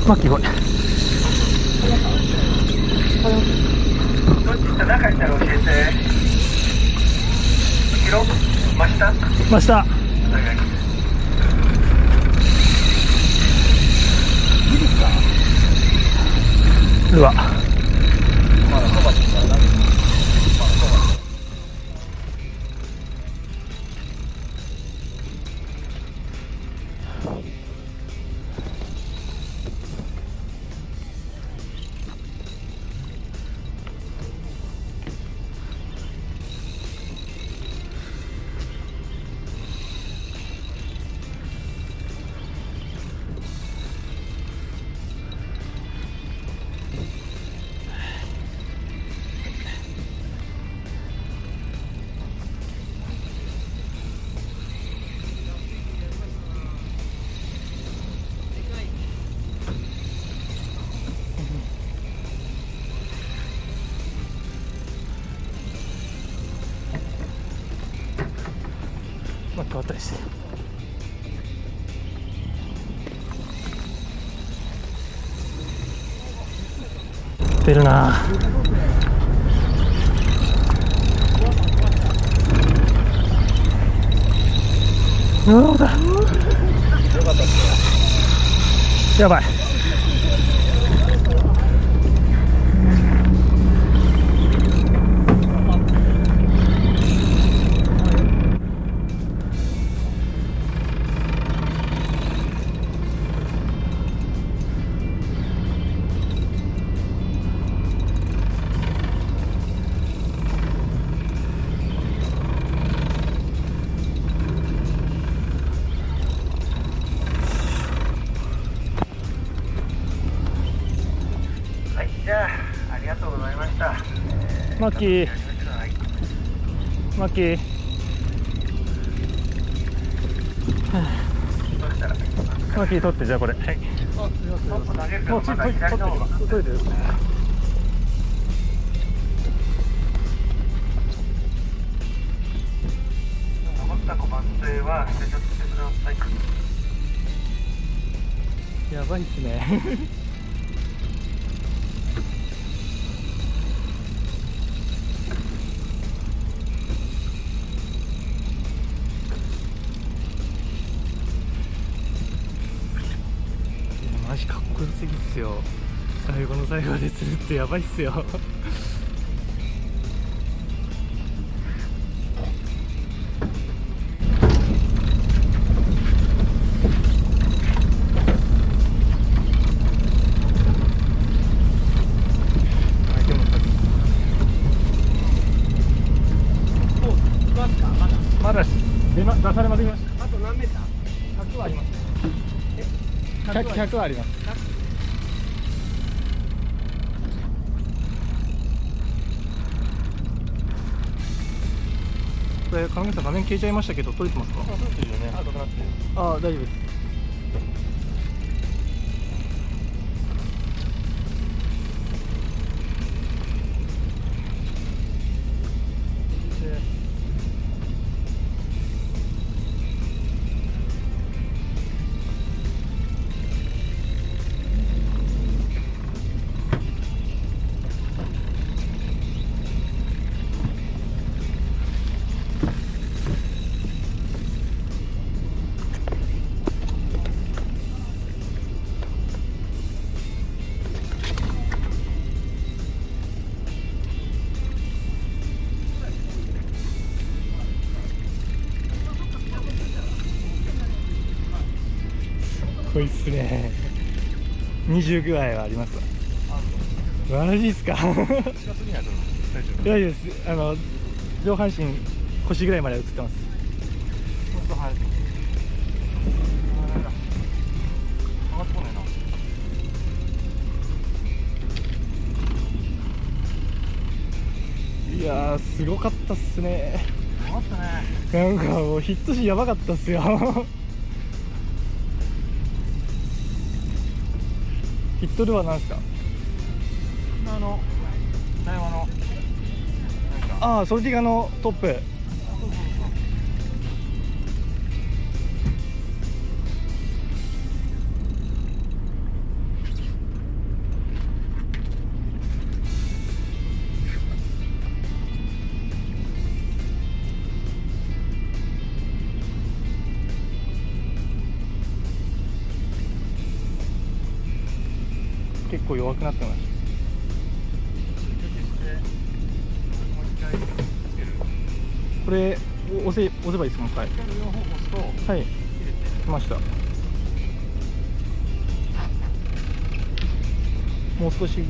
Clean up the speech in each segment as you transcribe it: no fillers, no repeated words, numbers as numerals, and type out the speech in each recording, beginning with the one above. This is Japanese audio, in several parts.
マッキー来い。どっち行った中行ったら教えて。キロ真下真下。うわ。まあ、変わったりして出るな。うわだやばい。はい、じゃあ、ありがとうございました。マッキー、マッキー。マッキー取って、じゃあこれ。はい。投げるけど、もうまだ左の方が。取れてる。残った小判製は捨てちゃってください。やばいっすね。マジかっこよすぎっすよ。最後の最後で釣るってやばいっすよ。まだ出されません。あと何メーター？ 100はあります。100はあります。これ、上さん画面消えちゃいましたけど、撮れてますか？撮れてるよね。あ、どうなってる？ああ、大丈夫です。こいっすね。20具合はありますわ。マジっすか。大丈夫です。上半身腰ぐらいまで映ってます。もっと早く。上がってこないな。いやー、すごかったっすね。上がったね。なんかもうヒットシやばかったっすよ。ヒットルは何ですか？台湾のああ、ソルティガのトップ。結構弱くなってました。これ押せばいいですか？もう一回。はい。来ました。もう少し。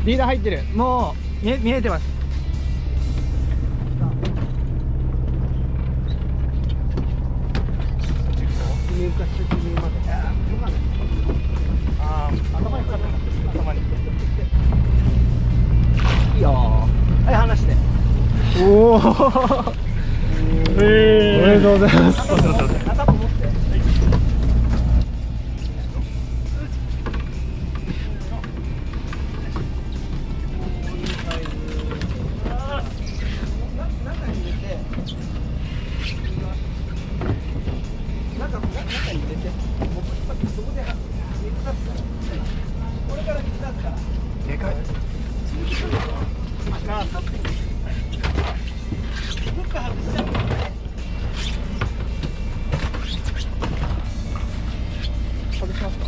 リーダー入ってる。もう見えてます。頭にかかってます。頭に。いいよ。はい、離して。おお。おめでとうございます。頭持って。でかい。外しますか？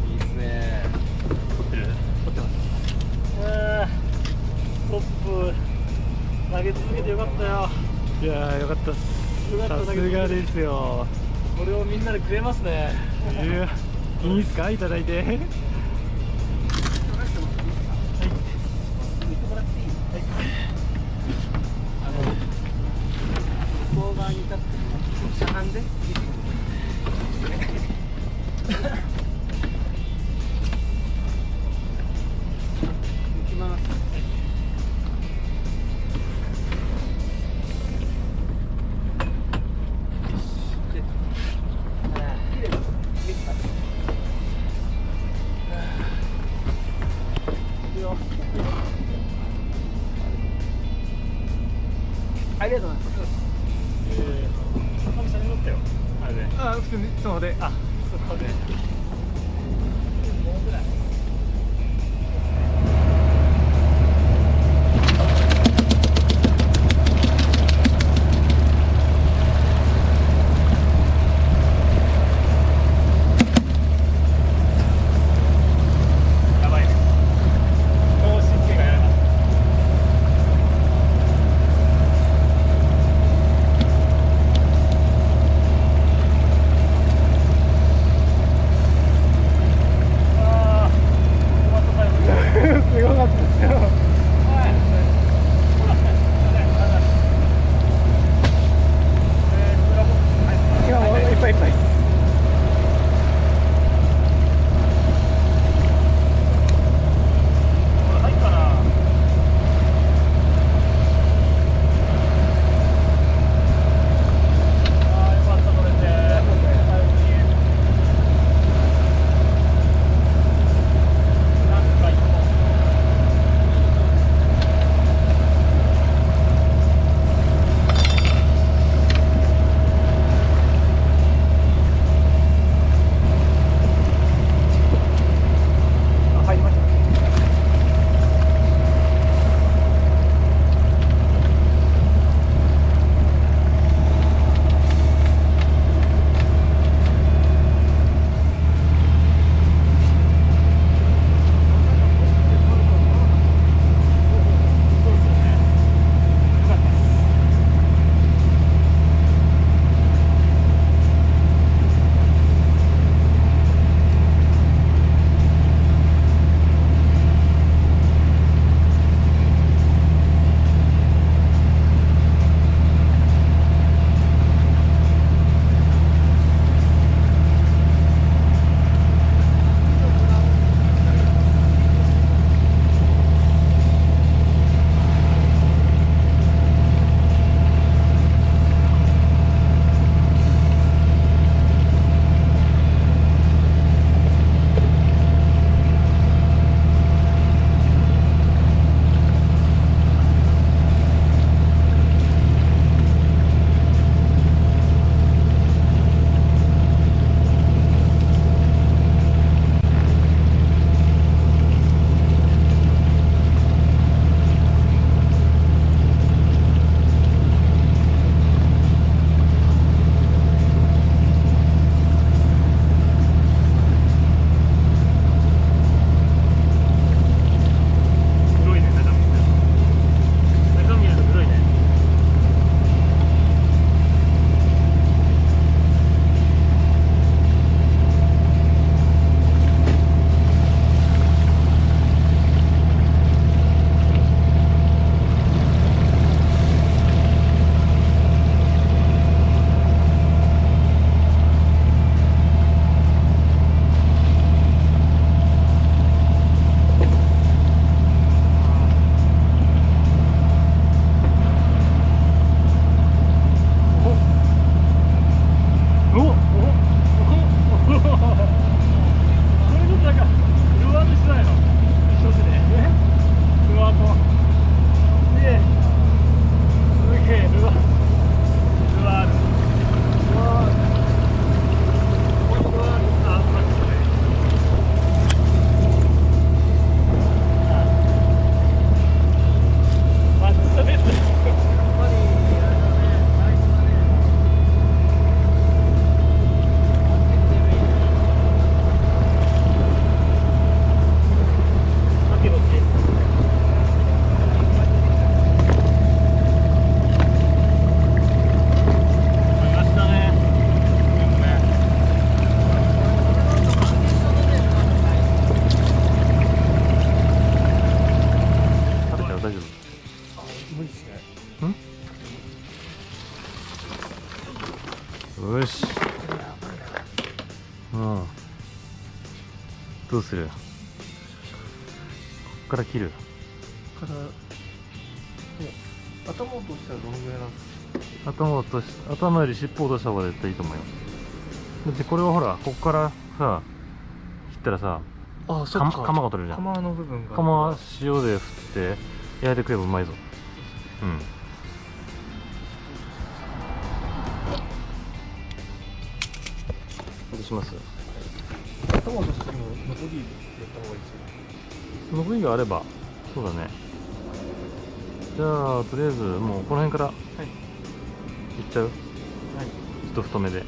いいですね。撮ってます。トップ投げ続けてよかったよ。いやー、よかったっす。さすがですよ。これをみんなでくれますね。いいっすか、いただいて。向こう側に立ってしゃがんで。行きます。ありがとうございます。坂道さんに乗ったよ。あれで。あ、普通にスマホで。あ、スマホで。もうぐらい。やばいね。脳神経がやらない。うんどうする？こっから切る。から頭を落としたらどのぐらいなんですか？頭より尻尾を落とした方が絶対いいと思うよ。だってこれはほらここからさ切ったらさああ、そっか。釜が取れるじゃん。釜の部分が。釜は塩で振って焼いてくればうまいぞ。うんどうします？頭落とす時も残りやった方がいいですよ。残りがあればそうだね。じゃあとりあえずもうこの辺からいっちゃう？はい。ちょっと太めで。うん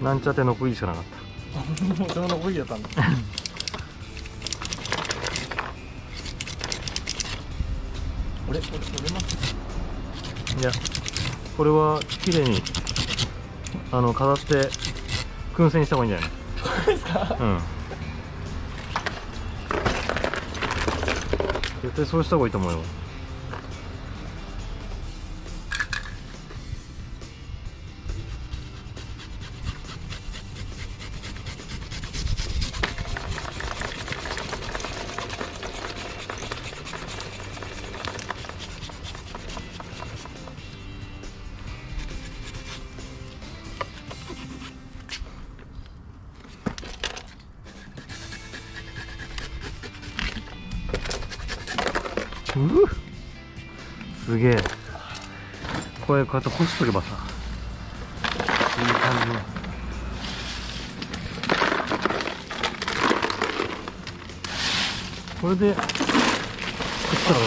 なんちゃって残りしかなかった。もうその残りやったんだ。折れますいやこれは綺麗に飾って燻製にした方がいいんじゃないこれですか？の？うん絶対そうした方がいいと思うよ。すげえこうやって干しとけばさいい感じのこれで食ったら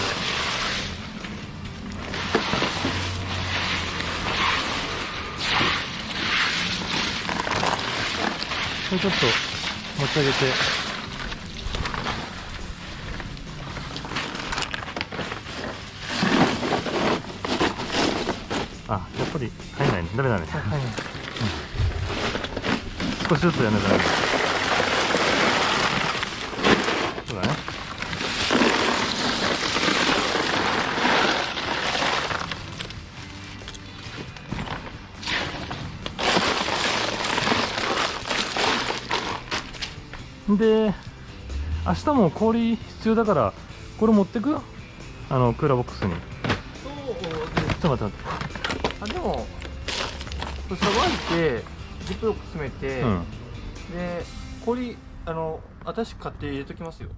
これちょっと持ち上げてやっぱり入んないね。ダメだね。少しずつやらないとダメだ。そうだね。で、明日も氷必要だからこれ持ってく？クーラーボックスに。そうです。ちょっと待って待って。あ、でもそしたら沸いてジップロック詰めて、うんで氷私買って入れときますよ。